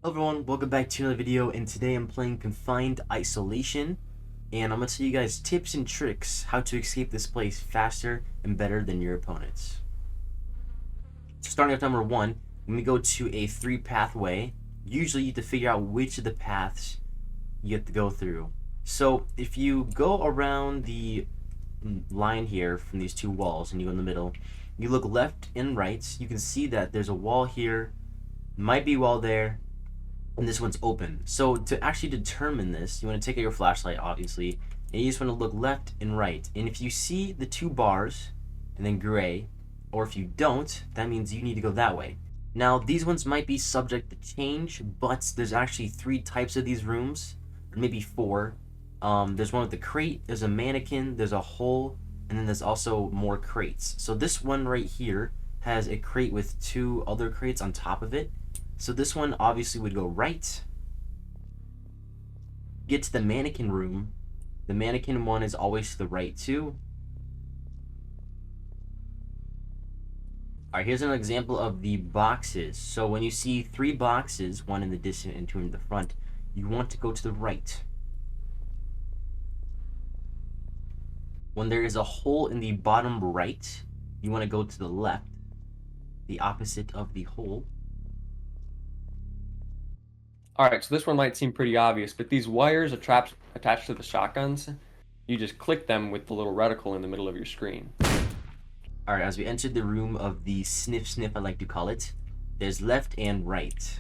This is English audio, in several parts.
Hello everyone, welcome back to another video, and today I'm playing Confined Isolation, and I'm going to tell you guys tips and tricks how to escape this place faster and better than your opponents. So starting with number 1, when we go to a 3-pathway, usually you have to figure out which of the paths you have to go through. So if you go around the line here from these two walls and you go in the middle, you look left and right, you can see that there's a wall here, might be a wall there, and this one's open. So to actually determine this, you want to take out your flashlight, obviously, and you just want to look left and right. And if you see the two bars and then gray, or if you don't, that means you need to go that way. Now these ones might be subject to change, but there's actually 3 types of these rooms, or maybe 4. There's one with the crate, there's a mannequin, there's a hole, and then there's also more crates. So this one right here has a crate with 2 other crates on top of it. So this one obviously would go right. Get to the mannequin room. The mannequin one is always to the right too. Alright, here's an example of the boxes. So when you see 3 boxes, 1 in the distance and 2 in the front, you want to go to the right. When there is a hole in the bottom right, you want to go to the left, the opposite of the hole. Alright, so this one might seem pretty obvious, but these wires attached to the shotguns, you just click them with the little reticle in the middle of your screen. Alright, as we entered the room of the sniff, I like to call it, there's left and right.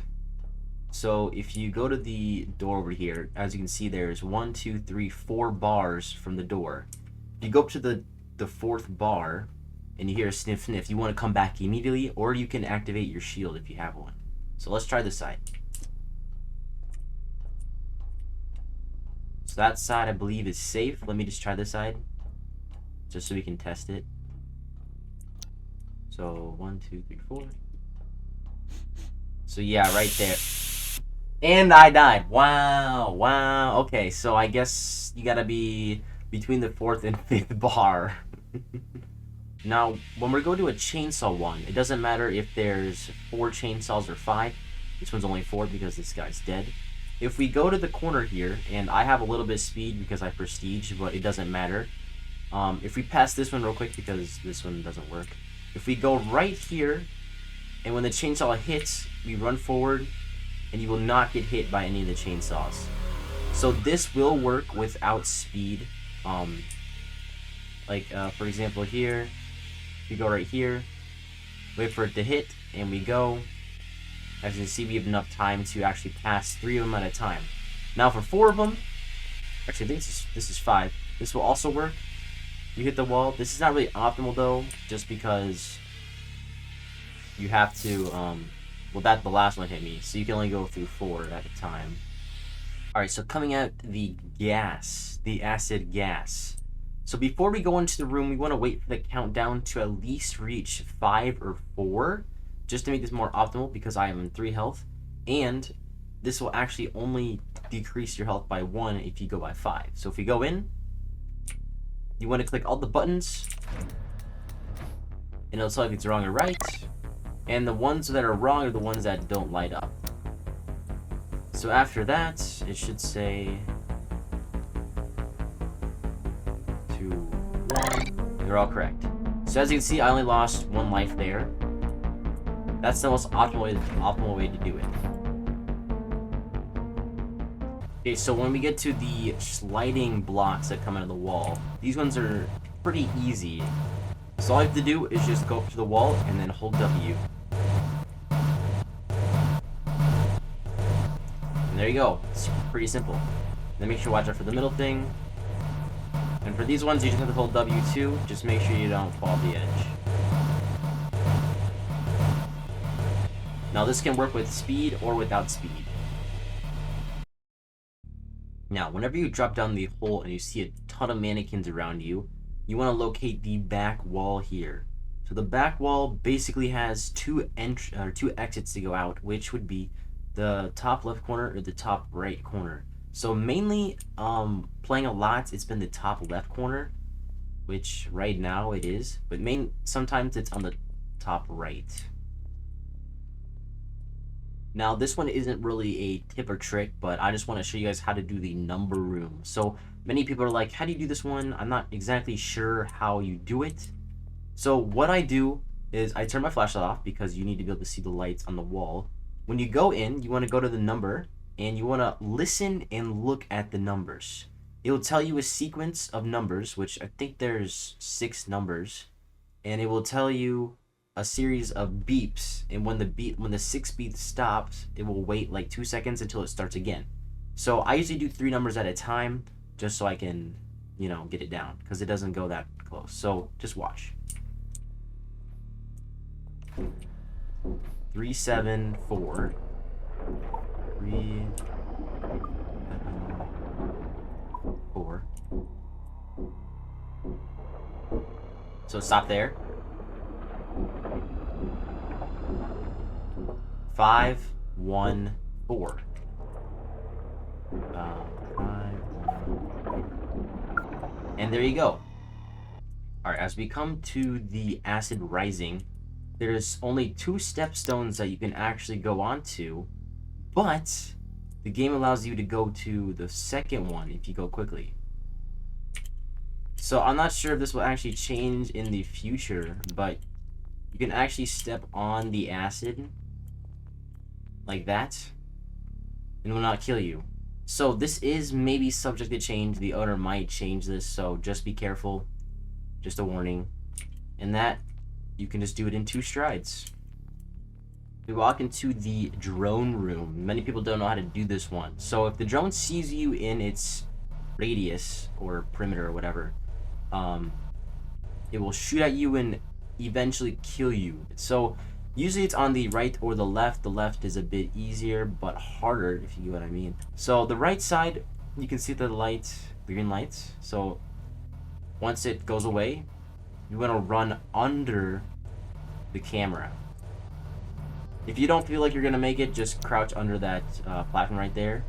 So if you go to the door over here, as you can see, there's 1, 2, 3, 4 bars from the door. If you go up to the 4th bar and you hear a sniff, you want to come back immediately, or you can activate your shield if you have one. So let's try this side. So that side, I believe, is safe. Let me just try this side, just so we can test it. So 1, 2, 3, 4. So yeah, right there. And I died. Wow. Okay, so I guess you gotta be between the 4th and 5th bar. Now, when we go to a chainsaw one, it doesn't matter if there's 4 chainsaws or 5. This one's only 4 because this guy's dead. If we go to the corner here, and I have a little bit of speed because I prestige, but it doesn't matter. If we pass this one real quick because this one doesn't work. If we go right here, and when the chainsaw hits, we run forward, and you will not get hit by any of the chainsaws. So this will work without speed. For example here, we go right here, wait for it to hit, and we go. As you can see, we have enough time to actually pass 3 of them at a time. Now for 4 of them, actually I think this is 5. This will also work. You hit the wall. This is not really optimal though, just because you have to, the last one hit me, so you can only go through 4 at a time. Alright, so coming out the gas, the acid gas. So before we go into the room, we want to wait for the countdown to at least reach 5 or 4. Just to make this more optimal, because I am in 3 health, and this will actually only decrease your health by 1 if you go by 5. So if you go in, you want to click all the buttons, and it'll tell you if it's wrong or right, and the ones that are wrong are the ones that don't light up. So after that, it should say 2, 1, they're all correct. So as you can see, I only lost 1 life there. That's the most optimal way to do it. Okay, so when we get to the sliding blocks that come out of the wall, these ones are pretty easy. So all you have to do is just go up to the wall and then hold W. And there you go. It's pretty simple. Then make sure to watch out for the middle thing. And for these ones, you just have to hold W too. Just make sure you don't fall off the edge. Now this can work with speed or without speed. Now, whenever you drop down the hole and you see a ton of mannequins around you, you want to locate the back wall here. So the back wall basically has 2 exits to go out, which would be the top left corner or the top right corner. So mainly, playing a lot, it's been the top left corner, which right now it is, but sometimes it's on the top right. Now, this one isn't really a tip or trick, but I just want to show you guys how to do the number room. So many people are like, how do you do this one? I'm not exactly sure how you do it. So what I do is I turn my flashlight off because you need to be able to see the lights on the wall. When you go in, you want to go to the number and you want to listen and look at the numbers. It will tell you a sequence of numbers, which I think there's 6 numbers, and it will tell you a series of beeps. And when the 6th beep stops, it will wait like 2 seconds until it starts again. So I usually do 3 numbers at a time just so I can, get it down because it doesn't go that close. So just watch. 3, 7, 4. 3, 7, 4. So stop there. 5, 1, 4. 5, 1. And there you go. Alright, as we come to the acid rising, there's only 2 stepstones that you can actually go onto, but the game allows you to go to the second one if you go quickly. So I'm not sure if this will actually change in the future, but you can actually step on the acid like that and it will not kill you. So this is maybe subject to change. The owner might change this, so just be careful. Just a warning. And that, you can just do it in 2 strides. We walk into the drone room. Many people don't know how to do this one. So if the drone sees you in its radius or perimeter or whatever, it will shoot at you and eventually kill you. So usually it's on the right or the left. The left is a bit easier but harder, if you get what I mean. So the right side, you can see the green lights. So once it goes away, you want to run under the camera. If you don't feel like you're going to make it, just crouch under that platform right there.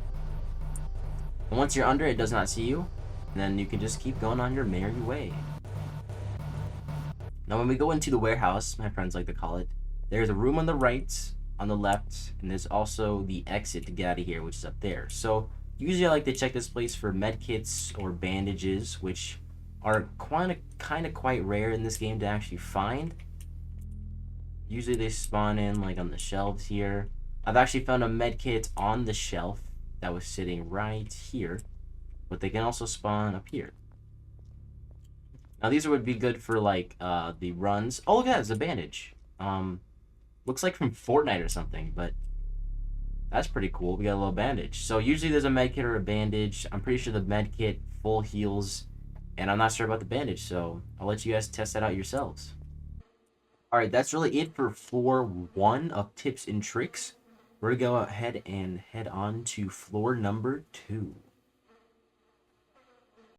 And once you're under, it does not see you. And then you can just keep going on your merry way. Now when we go into the warehouse, my friends like to call it, there's a room on the right, on the left, and there's also the exit to get out of here, which is up there. So usually I like to check this place for medkits or bandages, which are kind of quite rare in this game to actually find. Usually they spawn in like on the shelves here. I've actually found a medkit on the shelf that was sitting right here, but they can also spawn up here. Now these would be good for like the runs. Oh look at that, it's a bandage. Looks like from Fortnite or something, but that's pretty cool. We got a little bandage. So usually there's a medkit or a bandage. I'm pretty sure the medkit full heals, and I'm not sure about the bandage, so I'll let you guys test that out yourselves. Alright, that's really it for floor 1 of tips and tricks. We're going to go ahead and head on to floor number 2.